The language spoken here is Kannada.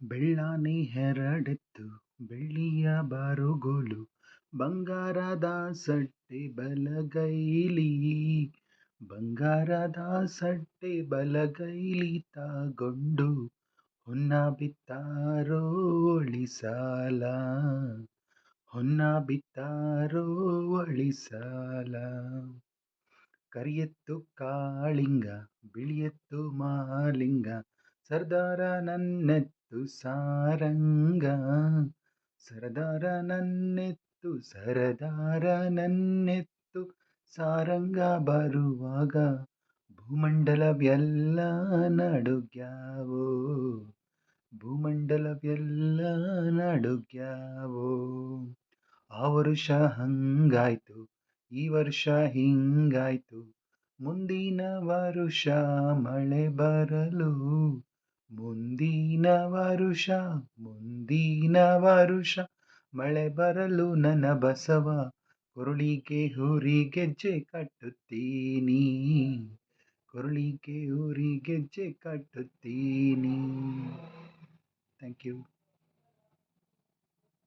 ಬೆಳ್ಳಾನೆ ಹೆರಡೆತ್ತು ಬೆಳ್ಳಿಯ ಬಾರುಗೋಲು ಬಂಗಾರದ ಸಟ್ಟೆ ಬಲಗೈಲಿ ಬಂಗಾರದ ಸಟ್ಟೆ ಬಲಗೈಲಿ ತಾಗೊಂಡು ಹೊನ್ನ ಬಿತ್ತಾರೋ ಅಳಿಸಾಲ ಹೊನ್ನ ಬಿತ್ತಾರೋ ಅಳಿಸಾಲ ಕರಿಯತ್ತು ಕಾಳಿಂಗ ಬಿಳಿಯತ್ತು ಮಾಲಿಂಗ ಸರ್ದಾರ ನನ್ನೆತ್ತು ಸಾರಂಗ ಸರದಾರ ನನ್ನೆತ್ತು ಸರದಾರ ನನ್ನೆತ್ತು ಸಾರಂಗ ಬರುವಾಗ ಭೂಮಂಡಲವೆಲ್ಲ ನಡುಗ್ಯಾವೋ ಭೂಮಂಡಲವೆಲ್ಲ ನಡುಗ್ಯಾವೋ ಆ ವರುಷ ಹಂಗಾಯ್ತು ಈ ವರ್ಷ ಹಿಂಗಾಯ್ತು ಮುಂದಿನ ವರುಷ ಮಳೆ ಬರಲು ಮುಂದಿನ ವರುಷ ಮಳೆ ಬರಲು ನನ್ನ ಬಸವ ಕೊರಳಿಗೆ ಹುರಿ ಗೆಜ್ಜೆ ಕಟ್ಟುತ್ತೀನಿ ಕೊರಳಿಗೆ ಹುರಿ ಗೆಜ್ಜೆ ಕಟ್ಟುತ್ತೀನಿ ಥ್ಯಾಂಕ್ ಯು